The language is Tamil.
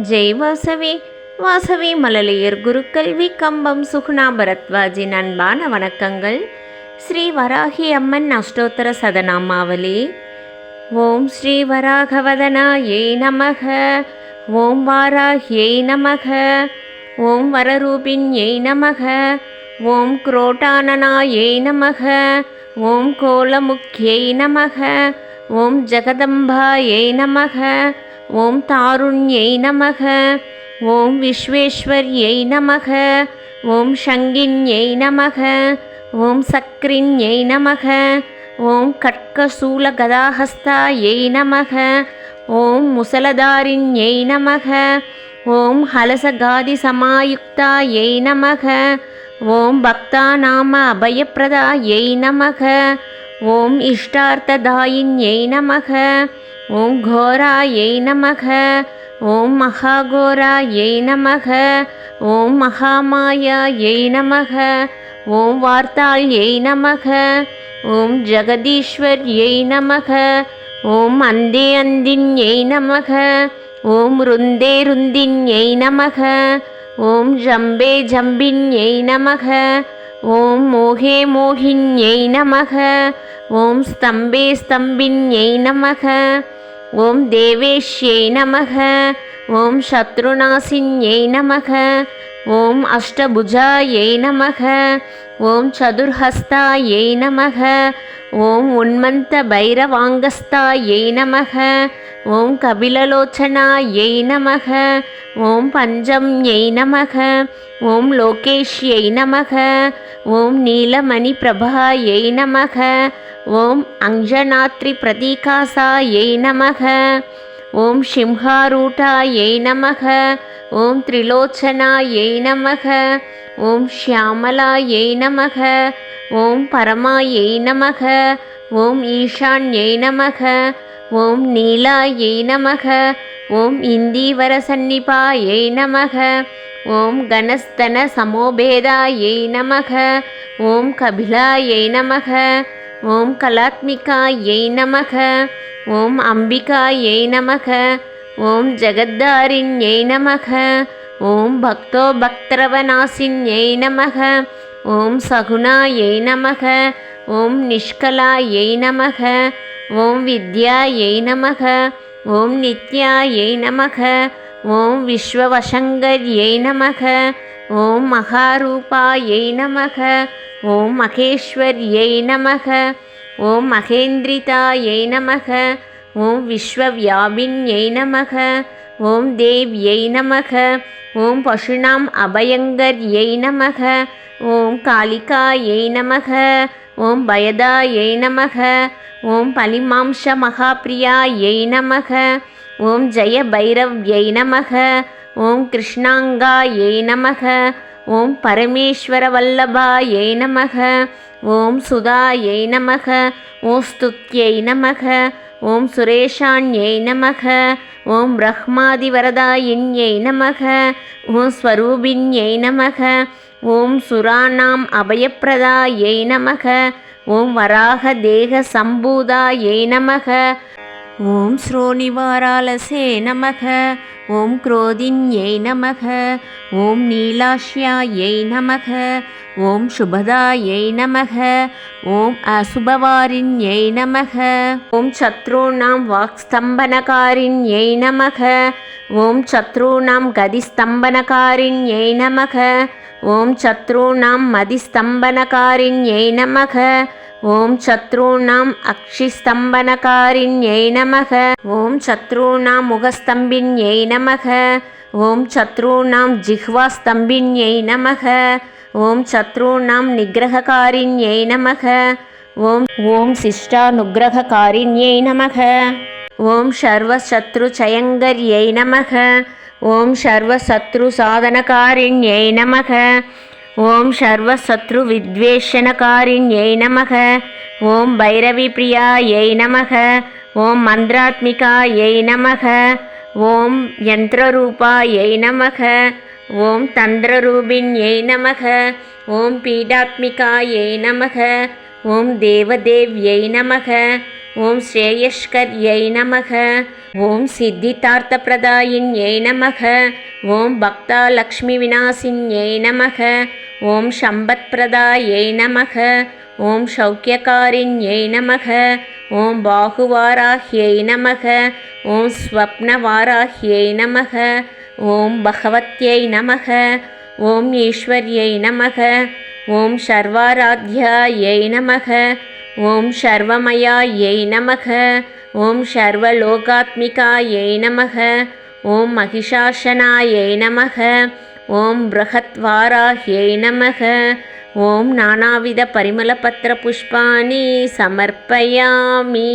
ஜெய் வாசவி. வாசவி மழலையர் குருக்கல்வி கம்பம் சுகுணா பரத்வாஜின் அன்பான வணக்கங்கள். ஸ்ரீ வராகி அம்மன் அஷ்டோத்தர சதநாமாவளி. ஓம் ஸ்ரீ வராகவதனாயை நமக. ஓம் வாராஹ்யை நமக. ஓம் வரரூபிண்யை நமக. ஓம் குரோட்டானனாயை நமக. ஓம் கோலமுக்யை நமக. ஓம் ஜெகதம்பாயை நமக. ஓம் தாருண்யை நமக. ஓம் விஸ்வேஸ்வர்யை நமக. ஓம் சங்கின்யை நமக. ஓம் சக்ரின்யை நமக. ஓம் கட்கசூலகதாஹஸ்தாயை நமக. ஓம் முசலதாரிண்யை நமக. ஓம் ஹலசகாதிசமாயுக்தாயை நமக. ஓம் பக்தாநாம அபயப்பிரதாயை நமக. ஓம் இஷ்டார்த்ததாயின்யை நமக. ஓம் கோராயை நமக. ஓம் மகாகோராயை நமக. ஓம் மகாமாயாயை நமக. ஓம் வார்த்தாள்யை நமக. ஓம் ஜெகதீஸ்வர்யை நமக. ஓம் அந்தே அந்தின்யை நமக. ஓம் ருந்தே ருந்தின்யை நமக. ஓம் ஜம்பே ஜம்பின்யை நமக. ஓம் மோகே மோகின்யை நமக. ஓம் ஸ்தம்பே ஸ்தம்பின்யை நமக. ஓம் தேவேஷ்யை நமக. ஓம் சத்ருநாசின்யை நமக. ஓம் அஷ்டபுஜாயை நமக. ஓம் சதுர்ஹஸ்தாயை நமக. ஓம் உன்மந்த பைரவாங்கஸ்தாயை நமக. ஓம் கபிலலோச்சனாயை நமக. ஓம் பஞ்சம்யை நமக. ஓம் லோகேஷ்யை நமக. ஓம் நீலமணி பிரபாயை நமக. ஓம் அஞ்சனாத்ரி பிரதீகாசாயை நமக. ஓம் சிம்ஹாரூட்டாயை நமக. ஓம் திரிலோச்சனாயை நமக. ஓம் ஷியாமலாயை நமக. ஓம் பரமாயை நமக. ஓம் ஈஷான்யை நமக. ஓம் நீலாயை நமக. ஓம் இந்தீவர சந்நிபாயை நமக. ஓம் கணஸ்தன சமோபேதாயை நமக. ஓம் கபிலாயை நமக. ஓம் கலாத்மிகாயை நமக. ஓம் அம்பிகாயை நமக. ஓம் ஜெகத்தாரிண்யை நமக. ஓம் பக்தோ பக்தரவநாசின்யை நமக. ஓம் சகுணாயை நமக. ஓம் நிஷ்கலாயை நமக. ஓம் வித்யாயை நமக. ஓம் நித்யாயை நமக. ஓம் விஸ்வவசங்கர்யை நமக. ஓம் மகாரூபாயை நமக. ஓம் மகேஸ்வர்யை நமக. ஓம் மகேந்திரிதாயை நமக. ஓம் விஸ்வவியாபின்யை நமக. ஓம் தேவ்யை நமக. ஓம் பசுனாம் அபயங்கர்யை நமக. ஓம் காளிகாயை நமக. ஓம் பயதாயை நமக. ஓம் பலிமாம்ச மகாபிரியாயை நமக. ஓம் ஜெய பைரவ்யை நமக. ஓம் கிருஷ்ணாங்காயை நமக. ஓம் பரமேஸ்வர வல்லபாயை நமக. ஓம் சுதாயை நமக. ஓம் ஸ்துத்யை நமக. ஓம் சுரேஷாண்யை நமக. ஓம் பிரஹ்மாதிவரதாயின்யை நமக. ஓம் ஸ்வரூபின்யை நமக. ஓம் சுராணாம் அபயப்பிரதாயை நமக. ஓம் வராக தேக சம்பூதாயை நமக. ஓம் ஸ்ரோணிவாராலசே நமக. ஓம் குரோதின்யை நமக. ஓம் நீலாஷ்யாயை நமக. ஓம் சுபதாயை நமக. ஓம் அசுபவாரிண்யை நமக. ஓம் சத்ருணாம் வாக்ஸ்தம்பனகாரிண்யை நமக. ஓம் சத்ருணாம் கதிஸ்தம்பனகாரிண்யை நமக. ஓம் சத்ருணாம் மதிஸ்தம்பனகாரிண்யை நமக. ஓம் சத்ருணாம் அக்ஷிஸ்தம்பனகாரிண்யை நமக. ஓம் சத்ருணாம் முகஸ்தம்பின்யை நமக. ஓம் சத்ருணாம் ஜிஹ்வாஸ்தம்பின்யை நமக. ஓம் சத்ருணாம் நிகிரககாரிண்யை நமக. ஓம் சிஷ்டானுகிரககாரிண்யை நமக. ஓம் சர்வசத்ருச்சயங்கர்யை நமக. ஓம் சர்வசத்ரு சாதனகாரிண்யை நமக. ஓம் சர்வசத்ரு வித்வேஷணகாரிண்யை நமக. ஓம் பைரவி பிரியாயை நமக. ஓம் மந்திராத்மிகாயை நமக. ஓம் யந்திரரூபாயை நமக. ஓம் தந்திரரூபிண்யை நமக. ஓம் பீடாத்மிகாயை நமக. ஓம் தேவதேவ்யை நமக. ஓம் ஸ்ரேயஸ்கர்யை நமக. ஓம் சித்திதார்த்தப்பிரதாயின்யை நமக. ஓம் பக்தாலக்ஷ்மி விநாசின்யை நமக. ஓம் சம்பத்பிரதாயை நமக. ஓம் சௌக்கியகாரிண்யை நமக. ஓம் பாகுவாராஹ்யை நமக. ஓம் ஸ்வப்னவாராஹ்யை நமக. ஓம் பகவத்யை நமக. ஓம் ஈஸ்வர்யை நமக. ஓம் சர்வாராத்யாயை நமக. ஓம் சர்வமயாயை நமக. ஓம் சர்வலோகாத்மிகாயை நமக. ஓம் மகிஷாசனாயை நமக. ஓம் ப்ரஹத்வாராஹ்யை நமக. ஓம் நானாவித பரிமளபத்ர புஷ்பாணி சமர்ப்பயாமி.